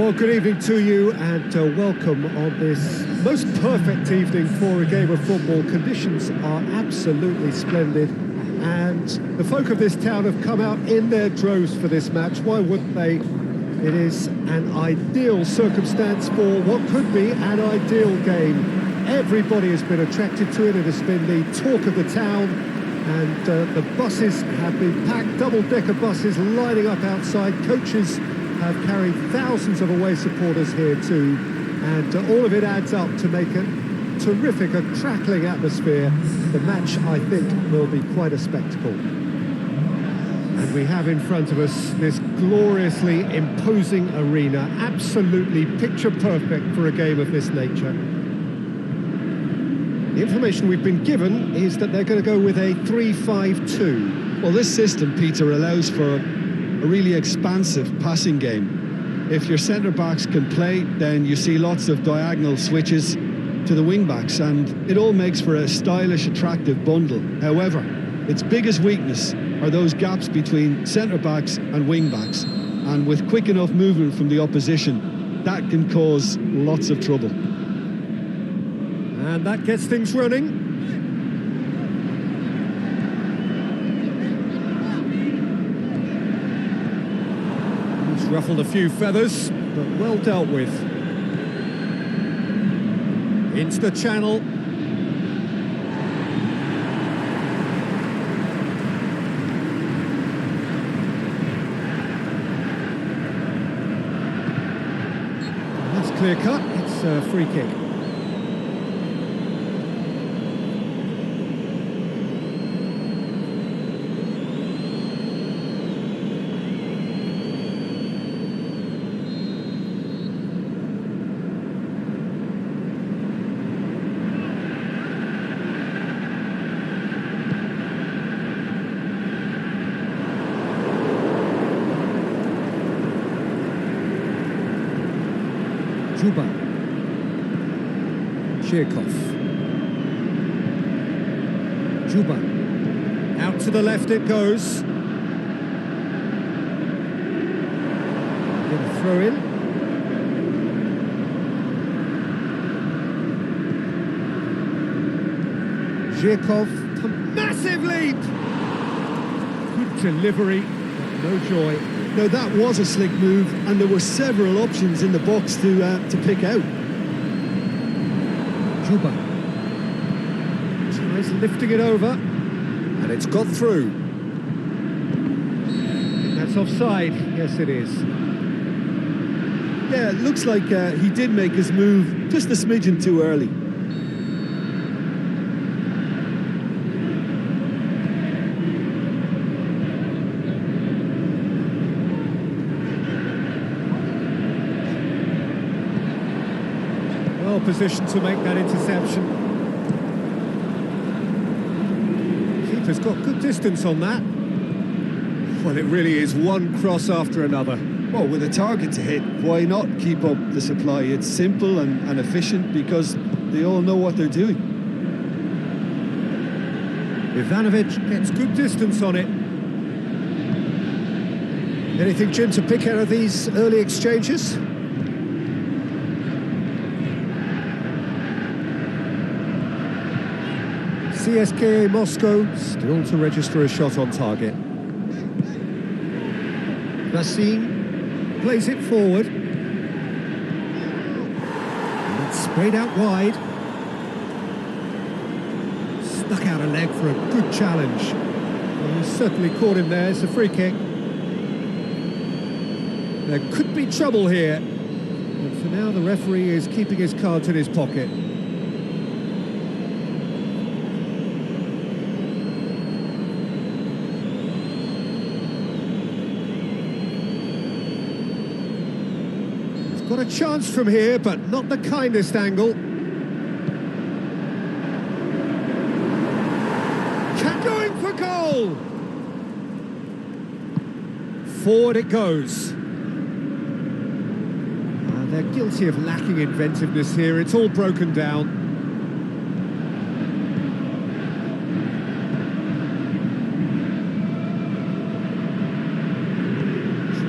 Well, good evening to you and welcome on this most perfect evening for a game of football. Conditions are absolutely splendid and the folk of this town have come out in their droves for this match. Why wouldn't they? It is an ideal circumstance for what could be an ideal game. Everybody has been attracted to it. It has been the talk of the town, and the buses have been packed, double-decker buses lining up outside. Coaches have carried thousands of away supporters here too, and all of it adds up to make a terrific, a crackling atmosphere. The match, I think, will be quite a spectacle. And we have in front of us this gloriously imposing arena, absolutely picture perfect for a game of this nature. The information we've been given is that they're going to go with a 3-5-2. Well, this system, Peter, allows for a really expansive passing game. If your centre-backs can play, then you see lots of diagonal switches to the wing-backs, and it all makes for a stylish, attractive bundle. However, its biggest weakness are those gaps between centre-backs and wing-backs, and with quick enough movement from the opposition, that can cause lots of trouble. And that gets things running. He's ruffled a few feathers, but well dealt with. Into the channel. That's clear cut. It's a free kick. Juba, Chirkov, Juba, out to the left it goes. Going to throw in. Chirkov, a massive leap! Good delivery, no joy. No, that was a slick move, and there were several options in the box to pick out. Juba tries lifting it over, and it's got through. That's offside. Yes, it is. Yeah, it looks like he did make his move just a smidgen too early. Well positioned to make that interception. Keeper's got good distance on that. Well, it really is one cross after another. Well, with a target to hit, why not keep up the supply? It's simple and efficient because they all know what they're doing. Ivanovic gets good distance on it. Anything, Jim, to pick out of these early exchanges? CSKA Moscow still to register a shot on target. Vassin plays it forward. And it's sprayed out wide. Stuck out a leg for a good challenge. Well, he's certainly caught him there. It's a free kick. There could be trouble here. But for now, the referee is keeping his cards in his pocket. Got a chance from here, but not the kindest angle. Going for goal! Forward it goes. They're guilty of lacking inventiveness here. It's all broken down.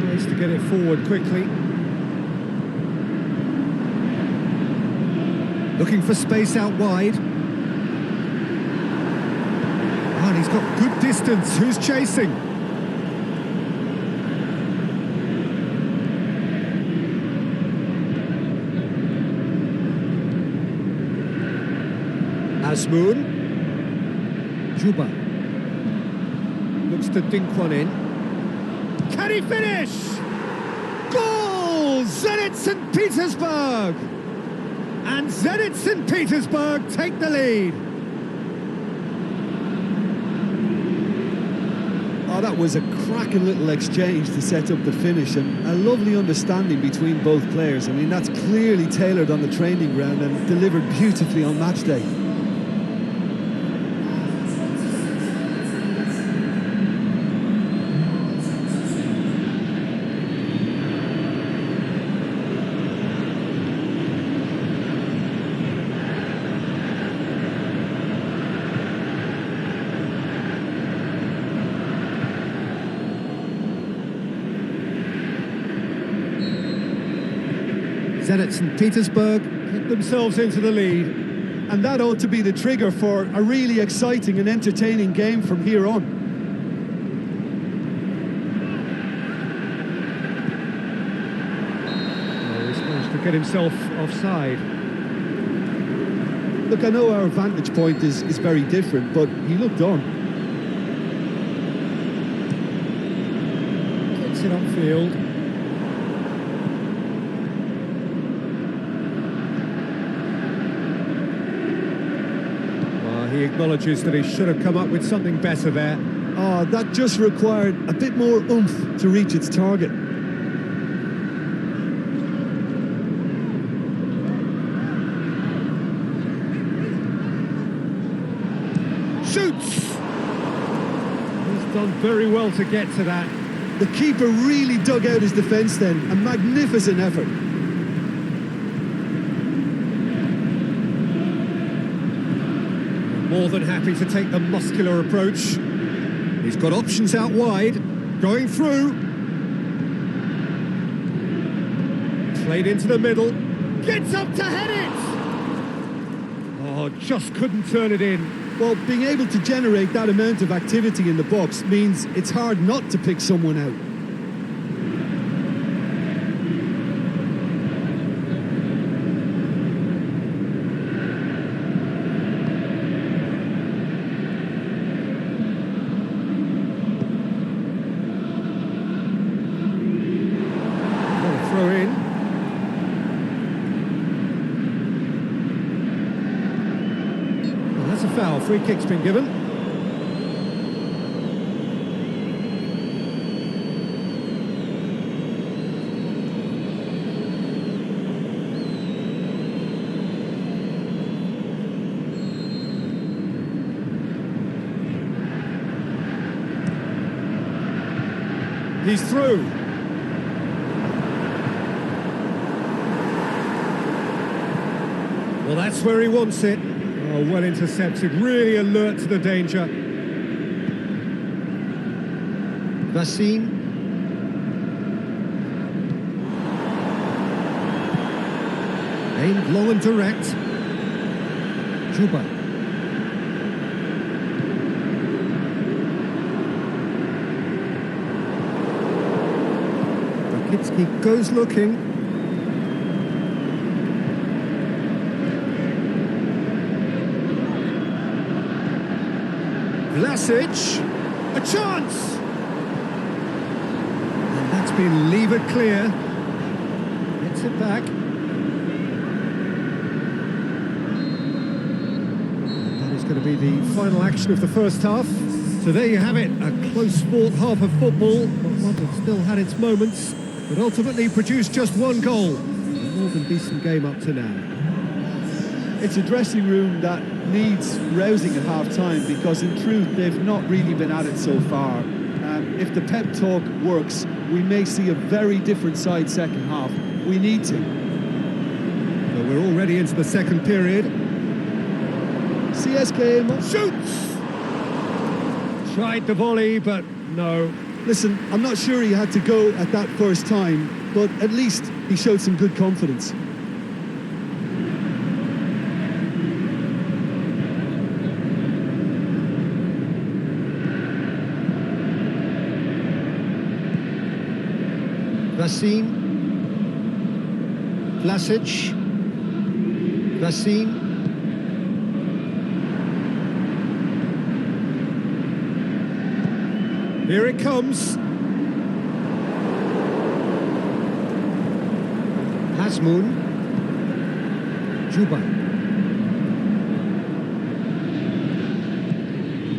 Tries to get it forward quickly. Looking for space out wide. And he's got good distance. Who's chasing? Asmoon. Juba. Looks to dink one in. Can he finish? Goal! Zenit St. Petersburg! And Zenit St. Petersburg take the lead. Oh, that was a cracking little exchange to set up the finish, and a lovely understanding between both players. I mean, that's clearly tailored on the training ground and delivered beautifully on match day. Zenit St. Petersburg get themselves into the lead. And that ought to be the trigger for a really exciting and entertaining game from here on. Oh, he's managed to get himself offside. Look, I know our vantage point is very different, but he looked on. Gets it upfield. He acknowledges that he should have come up with something better there. Oh, that just required a bit more oomph to reach its target. Shoots! He's done very well to get to that. The keeper really dug out his defence then. A magnificent effort. More than happy to take the muscular approach. He's got options out wide, going through. Played into the middle, gets up to head it! Oh, just couldn't turn it in. Well, being able to generate that amount of activity in the box means it's hard not to pick someone out. Throw in. Well, that's a foul. Free kick's been given. He's through. Well, that's where he wants it. Oh, well intercepted, really alert to the danger. Vassine. Aimed long and direct. Juba. Rakitsky goes looking. Vlasic, a chance! And that's been levered clear. Gets it back. And that is going to be the final action of the first half. So there you have it, a close fought half of football, but one that still had its moments, but ultimately produced just one goal. A more than decent game up to now. It's a dressing room that needs rousing at half-time because in truth they've not really been at it so far. If the pep talk works, we may see a very different side second half. We need to. Well, we're already into the second period. CSKA shoots! Tried the volley, but no. Listen, I'm not sure he had to go at that first time, but at least he showed some good confidence. Racine. Vlasic. Racine. Here it comes. Hasmoun. Juba.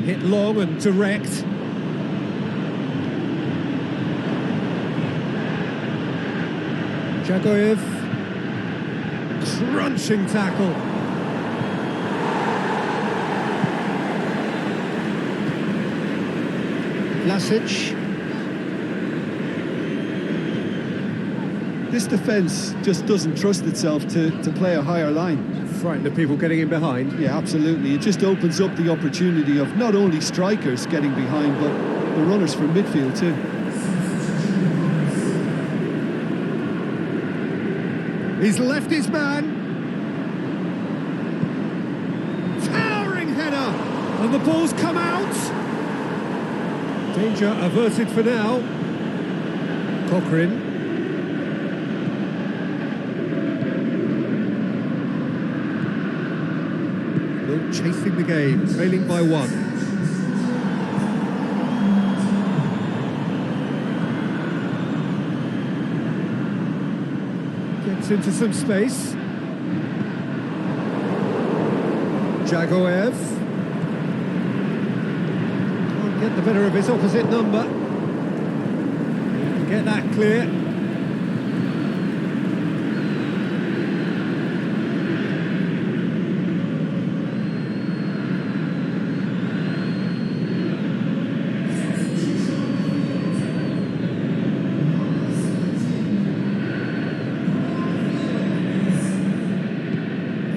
Hit long and direct. Jagoyev. Crunching tackle. Vlasic. This defence just doesn't trust itself to play a higher line. Frightened of people getting in behind. Yeah, absolutely. It just opens up the opportunity of not only strikers getting behind, but the runners from midfield too. He's left his man. Towering header. And the ball's come out. Danger averted for now. Cochrane. Still chasing the game, trailing by 1. Gets into some space. Jagoyev. Can't get the better of his opposite number. Get that clear.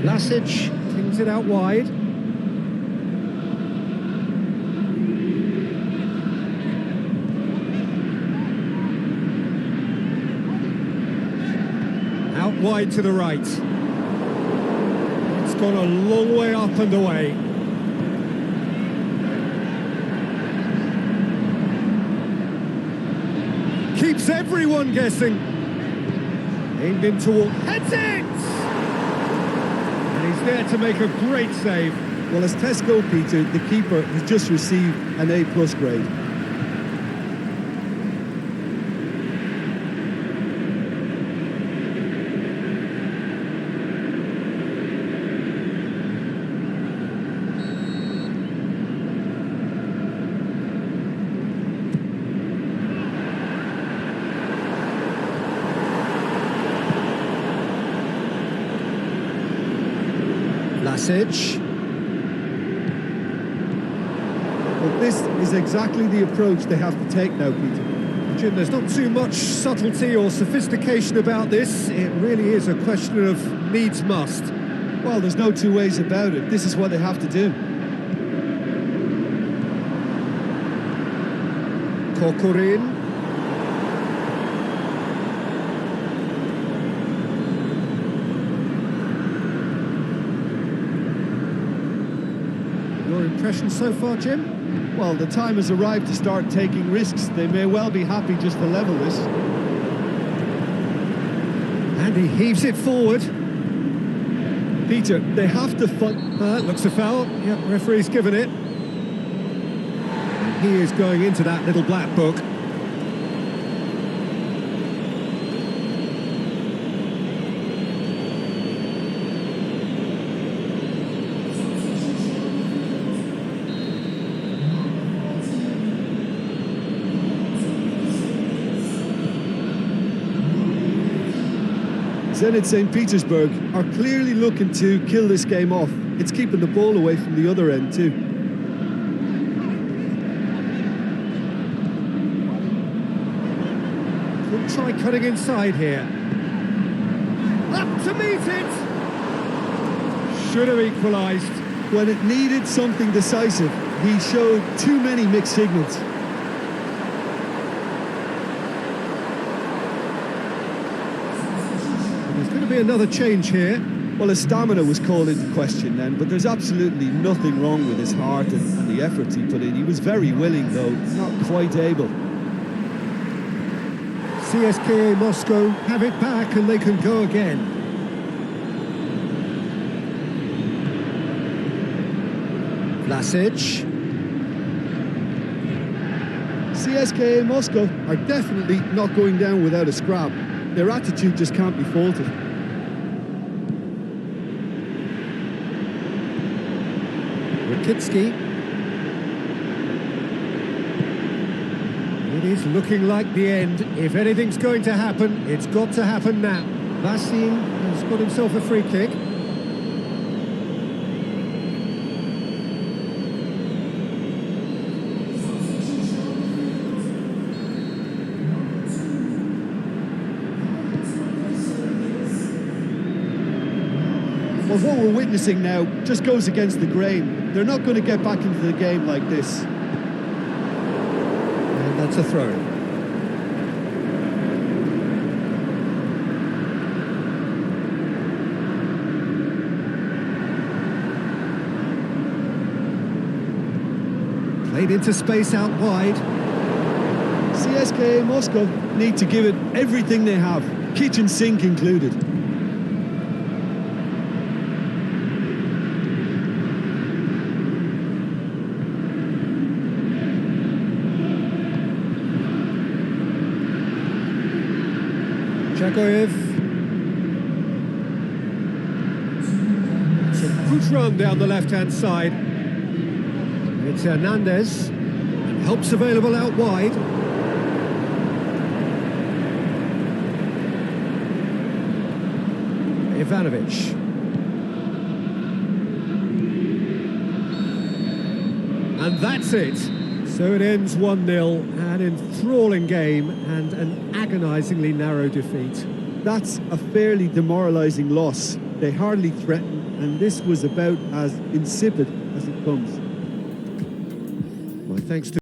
Vlasic flings it out wide. Out wide to the right. It's gone a long way up and away. Keeps everyone guessing. Aimed in toward. Heads it! He's there to make a great save. Well, as tests go, Peter, the keeper has just received an A+ grade. Vlasic. But this is exactly the approach they have to take now, Peter. Jim, there's not too much subtlety or sophistication about this. It really is a question of needs must. Well, there's no two ways about it. This is what they have to do. Cochrane. Your impression so far, Jim? Well, the time has arrived to start taking risks. They may well be happy just to level this. And he heaves it forward. Peter, they have to find... Looks a foul. Yep, referee's given it. And he is going into that little black book. Zenit St. Petersburg are clearly looking to kill this game off. It's keeping the ball away from the other end too. Could try cutting inside here. Up to meet it! Should have equalised. When it needed something decisive, he showed too many mixed signals. Be another change here. Well, his stamina was called into question then, but there's absolutely nothing wrong with his heart and the efforts he put in. He was very willing, though not quite able. CSKA Moscow have it back and they can go again. Vlasic. CSKA Moscow are definitely not going down without a scrap. Their attitude just can't be faulted. Rakitsky. It is looking like the end. If anything's going to happen, it's got to happen now. Vasim has got himself a free kick. Well, what we're witnessing now just goes against the grain. They're not going to get back into the game like this. And that's a throw. Played into space out wide. CSKA Moscow need to give it everything they have, kitchen sink included. Chagoyev. It's a good run down the left-hand side. It's Hernandez. And help's available out wide. Ivanovic. And that's it. So it ends 1-0, an enthralling game and an agonisingly narrow defeat. That's a fairly demoralising loss. They hardly threatened, and this was about as insipid as it comes. My thanks to